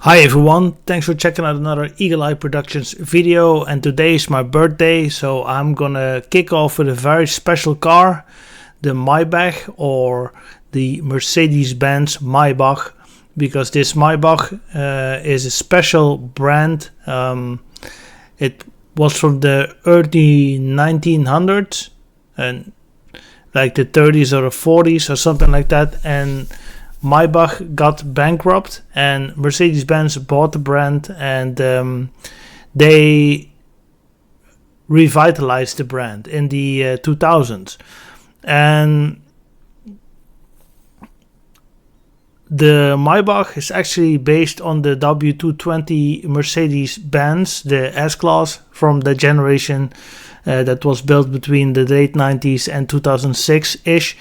Hi everyone, thanks for checking out another Eagle Eye Productions video, and today is my birthday, so I'm gonna kick off with a very special car, the Mayback, or the Mercedes-Benz Maybach, because this Maybach is a special brand. It was from the early 1900s, and like the 30s or the 40s or something like that, and Maybach got bankrupt and Mercedes-Benz bought the brand, and they revitalized the brand in the 2000s. And the Maybach is actually based on the W240 Mercedes-Benz, the S-Class from the generation that was built between the late 90s and 2006-ish.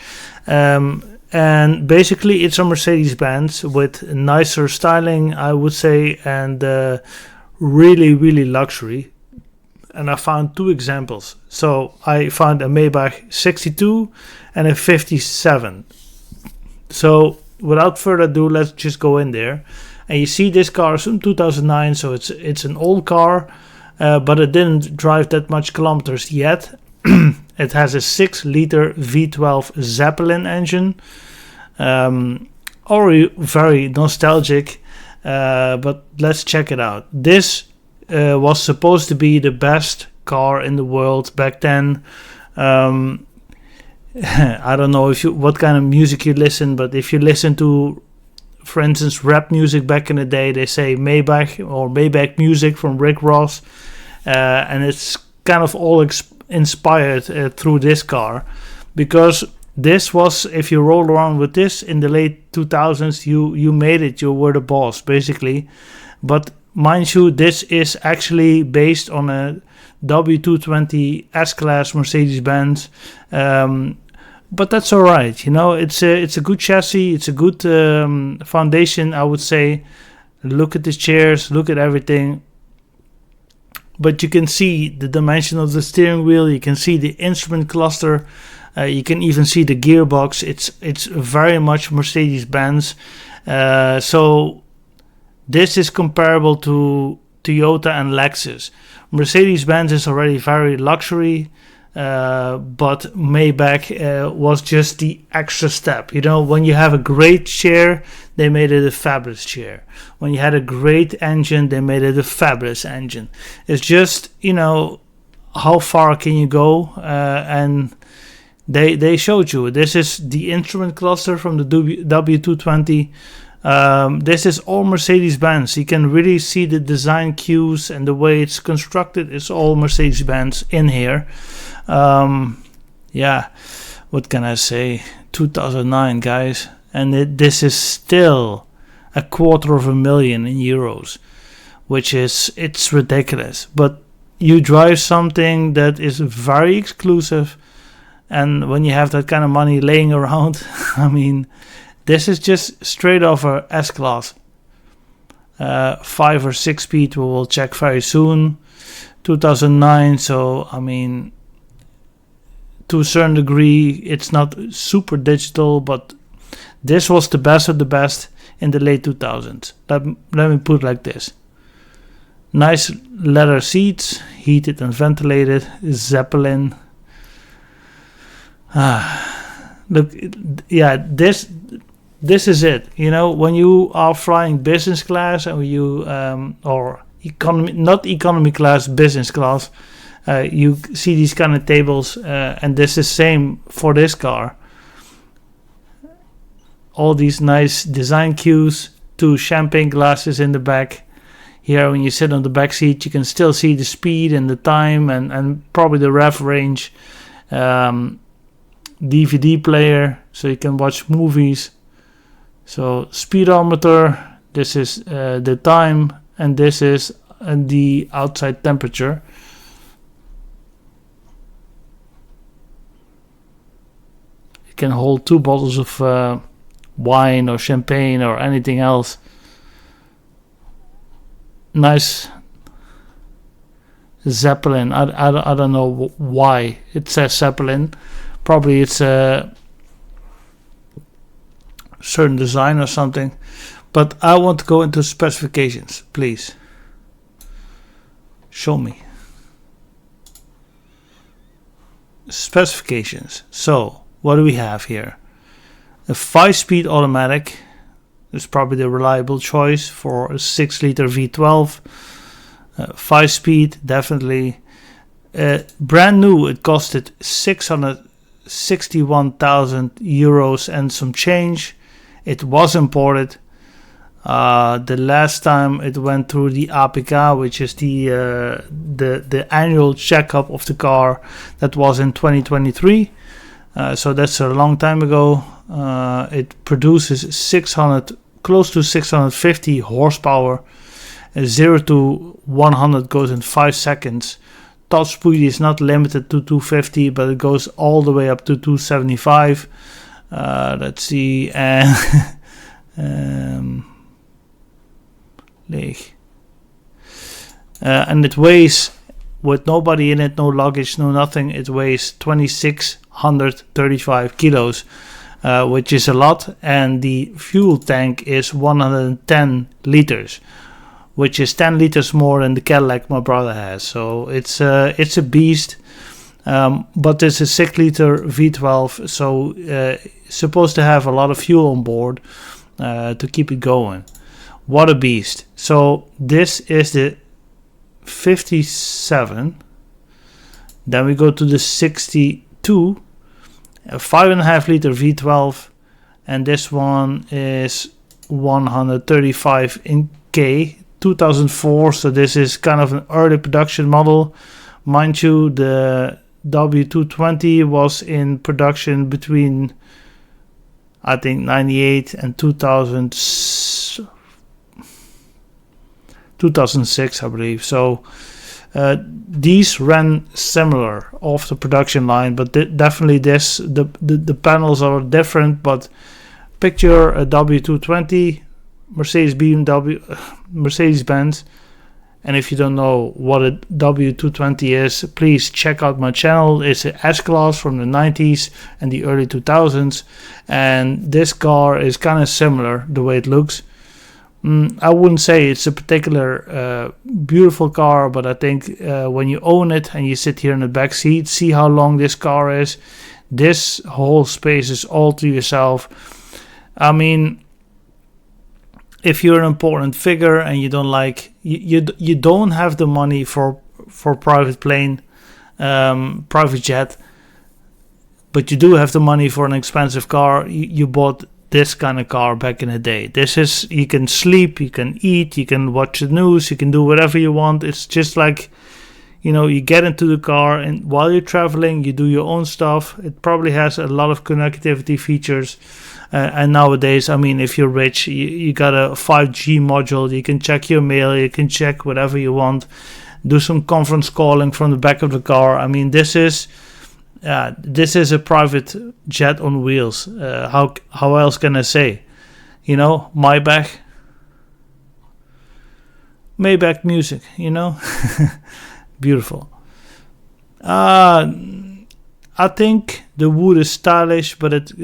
And basically it's a Mercedes-Benz with nicer styling, I would say, and really luxury. And I found two examples. So I found a Maybach 62 and a 57. So without further ado, let's just go in there. And you see this car is from 2009, so it's an old car, but it didn't drive that much kilometers yet. It has a 6-liter V12 Zeppelin engine. Already very nostalgic, but let's check it out. This was supposed to be the best car in the world back then. I don't know what kind of music you listen, but if you listen to, for instance, rap music back in the day, they say Maybach or Mayback music from Rick Ross, and it's kind of all inspired through this car, because this was, if you roll around with this in the late 2000s, you made it, you were the boss basically. But mind you, this is actually based on a W220 S-Class Mercedes-Benz, but that's alright, you know. It's a good chassis, it's a good foundation, I would say. Look at the chairs, look at everything. But you can see the dimension of the steering wheel, you can see the instrument cluster, you can even see the gearbox. It's very much Mercedes-Benz. So this is comparable to Toyota and Lexus. Mercedes-Benz is already very luxury, but Maybach was just the extra step. You know, when you have a great chair, they made it a fabulous chair. When you had a great engine, they made it a fabulous engine. It's just, you know, how far can you go? And they showed you. This is the instrument cluster from the W220. This is all Mercedes-Benz. You can really see the design cues and the way it's constructed. It's all Mercedes-Benz in here. Yeah, what can I say? 2009, guys, and this is still $250,000 euros, which it's ridiculous. But you drive something that is very exclusive, and when you have that kind of money laying around, I mean, this is just straight off a S-Class. 5 or 6 speed, we will check very soon. 2009, so I mean, to a certain degree, it's not super digital, but this was the best of the best in the late 2000s. Let me put it like this. Nice leather seats, heated and ventilated, Zeppelin. Look, yeah, this is it. You know, when you are flying business class and you or economy, not economy class, business class, you see these kind of tables, and this is same for this car. All these nice design cues, 2 champagne glasses in the back. Here, when you sit on the back seat, you can still see the speed and the time, and probably the rev range. DVD player, so you can watch movies. So speedometer, this is the time, and this is the outside temperature. You can hold 2 bottles of wine or champagne or anything else. Nice Zeppelin. I don't know why it says Zeppelin. Probably it's a certain design or something, But I want to go into specifications, please. Show me. Specifications. So, what do we have here? A 5-speed automatic is probably the reliable choice for a 6-liter V12. 5-speed, definitely. Brand new, it costed 661,000 euros and some change. It was imported. The last time it went through the APK, which is the annual checkup of the car, that was in 2023. So that's a long time ago. It produces close to 650 horsepower. 0 to 100 goes in 5 seconds. Top speed is not limited to 250, but it goes all the way up to 275. Let's see, and and it weighs, with nobody in it, no luggage, no nothing, it weighs 2,635 kilos, which is a lot, and the fuel tank is 110 liters, which is 10 liters more than the Cadillac my brother has. So it's a beast, but it's a 6-liter V12, so supposed to have a lot of fuel on board to keep it going. What a beast. So this is the 57. Then we go to the 62, a 5.5 liter V12, and this one is 135 in K, 2004. So this is kind of an early production model. Mind you, the W220 was in production between, I think, 98 and 2006, I believe. So these ran similar off the production line, but definitely the panels are different. But picture a W220, Mercedes-Benz, and if you don't know what a W220 is, please check out my channel. It's an S-Class from the 90s and the early 2000s, and this car is kind of similar the way it looks. I wouldn't say it's a particular beautiful car, but I think when you own it and you sit here in the back seat, see how long this car is. This whole space is all to yourself. I mean, if you're an important figure and you don't like, you don't have the money for private plane, private jet, but you do have the money for an expensive car, you bought this kind of car back in the day. This is, you can sleep, you can eat, you can watch the news, you can do whatever you want. It's just like, you get into the car and while you're traveling, you do your own stuff. It probably has a lot of connectivity features. And nowadays, I mean, if you're rich, you got a 5G module. You can check your mail, you can check whatever you want, do some conference calling from the back of the car. I mean, this is a private jet on wheels. How else can I say? Mayback music. Beautiful. I think the wood is stylish, but it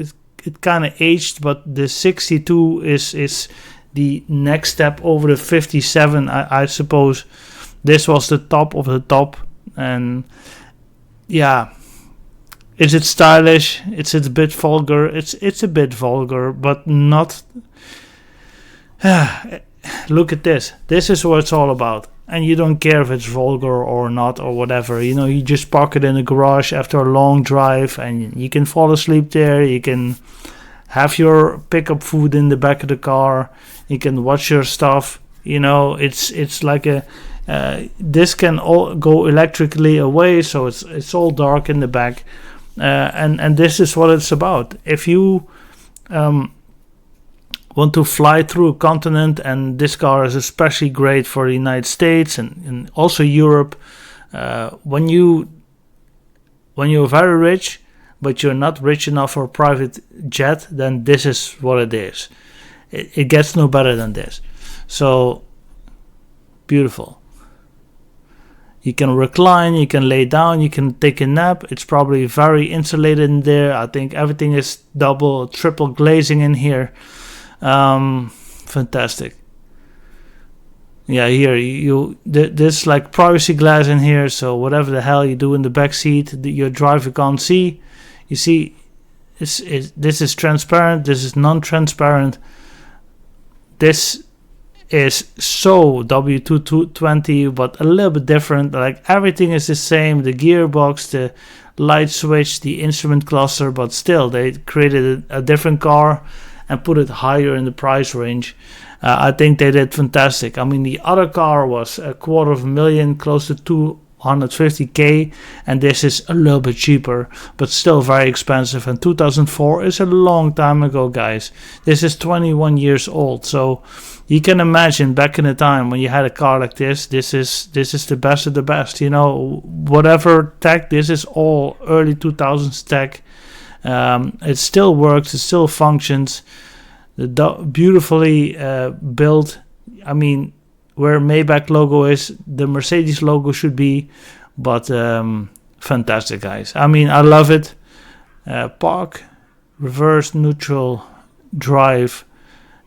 kind of aged. But the 62 is the next step over the 57. I suppose this was the top of the top, and yeah. Is it stylish? It's a bit vulgar. It's a bit vulgar, but not. Look at this. This is what it's all about. And you don't care if it's vulgar or not or whatever. You just park it in the garage after a long drive, and you can fall asleep there. You can have your pickup food in the back of the car. You can watch your stuff. It's like a. This can all go electrically away, so it's all dark in the back. And this is what it's about. If you want to fly through a continent, and this car is especially great for the United States and also Europe, when you're very rich, but you're not rich enough for a private jet, then this is what it is. It gets no better than this. So, beautiful. You can recline, you can lay down, you can take a nap. It's probably very insulated in there. I think everything is double, triple glazing in here. fantastic. Yeah, here there's like privacy glass in here, so whatever the hell you do in the back seat, your driver can't see. You see, this is transparent. This is non-transparent. This is so W220, but a little bit different. Like everything is the same: the gearbox, the light switch, the instrument cluster, but still they created a different car and put it higher in the price range. I think they did fantastic. I mean, the other car was $250,000, close to 250k, and this is a little bit cheaper, but still very expensive. And 2004 is a long time ago, guys. This is 21 years old, so you can imagine back in the time when you had a car like this. This is the best of the best. You know, whatever tech. This is all early 2000s tech. It still works. It still functions. Beautifully built. I mean, where Mayback logo is, the Mercedes logo should be. But fantastic, guys. I mean, I love it. Park, reverse, neutral, drive,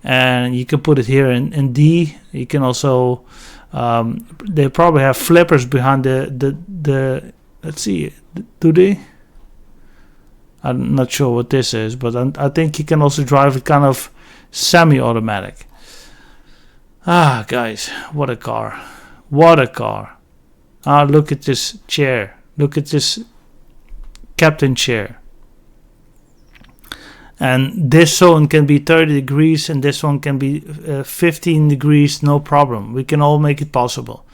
and you can put it here in D. You can also they probably have flippers behind the let's see, do they? I'm not sure what this is, but I think you can also drive it kind of semi-automatic. Ah, guys, what a car. What a car. Ah, look at this chair. Look at this captain chair. And this zone can be 30 degrees and this one can be 15 degrees, no problem. We can all make it possible.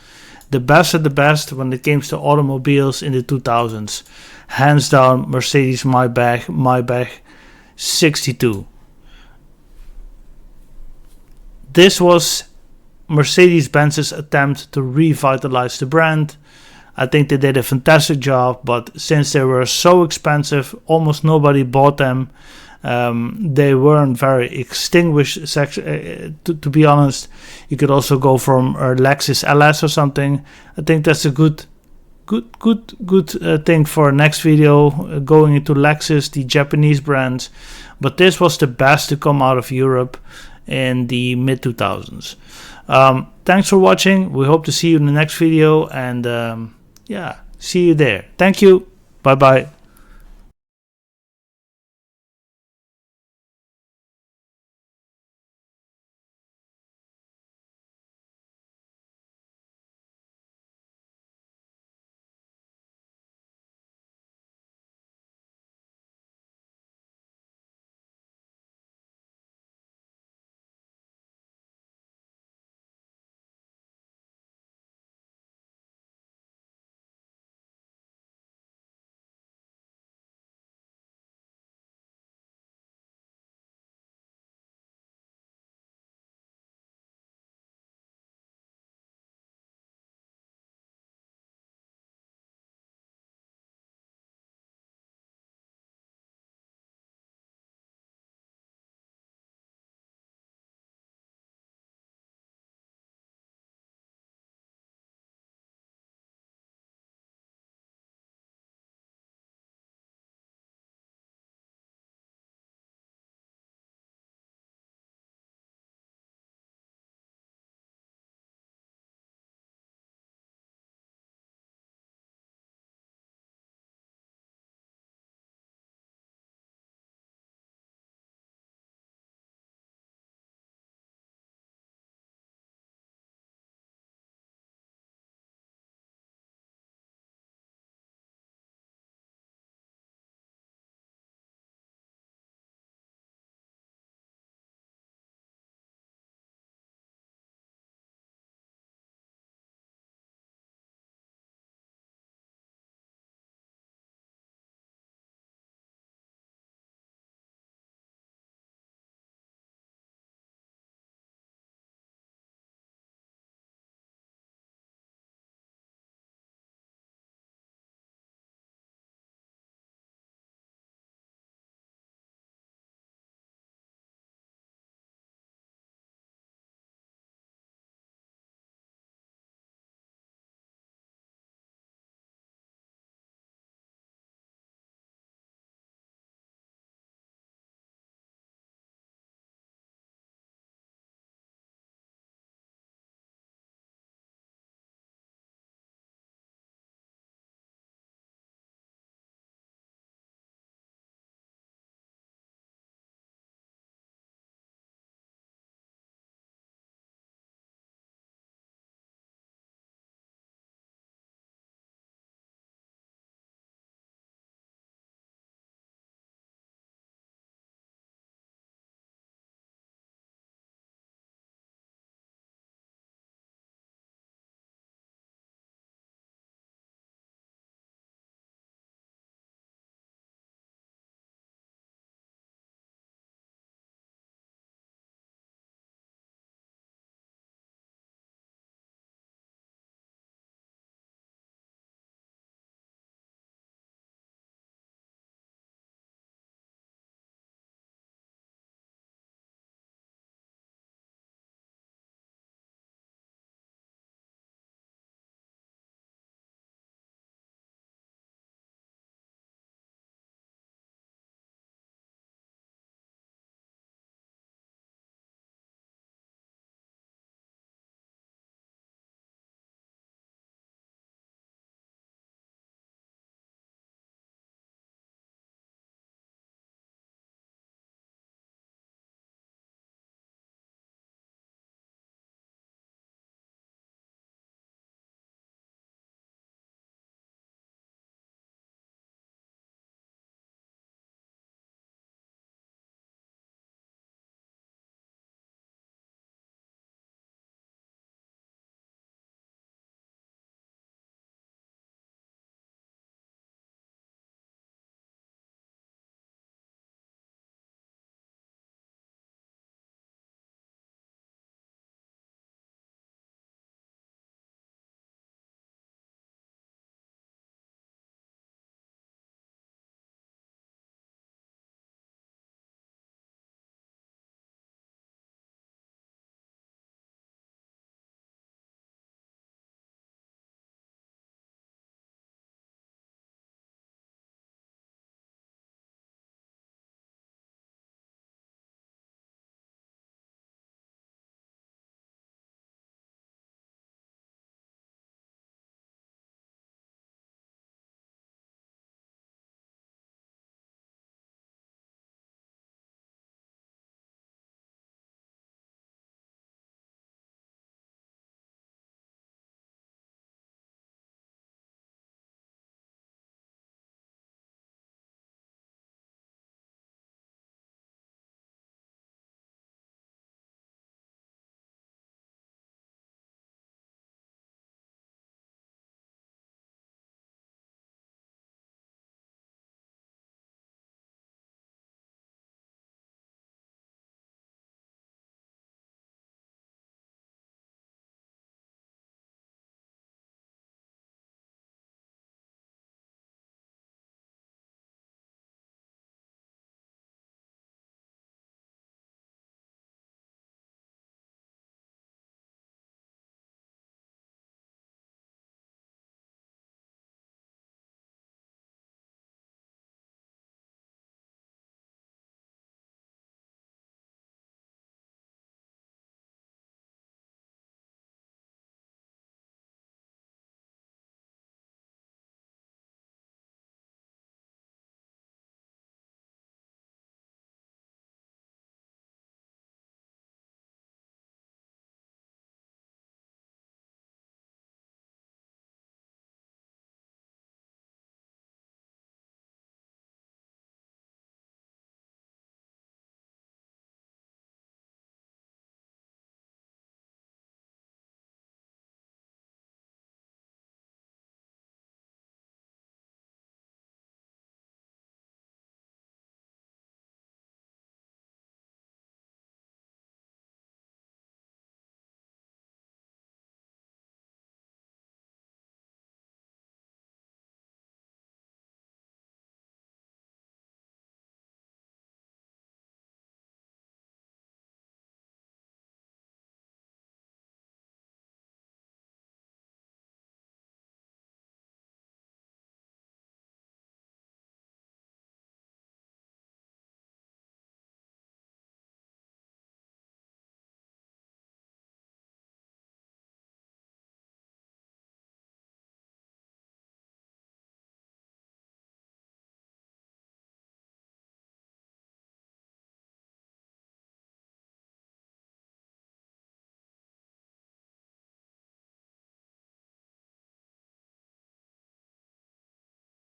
The best of the best when it comes to automobiles in the 2000s. Hands down, Mercedes Maybach 62. This was Mercedes-Benz's attempt to revitalize the brand. I think they did a fantastic job, but since they were so expensive, almost nobody bought them. They weren't very extinguished. To be honest, you could also go from Lexus LS or something. I think that's a good thing for next video, going into Lexus, the Japanese brands. But this was the best to come out of Europe in the mid 2000s. Thanks for watching. We hope to see you in the next video, and yeah, see you there. Thank you. Bye bye.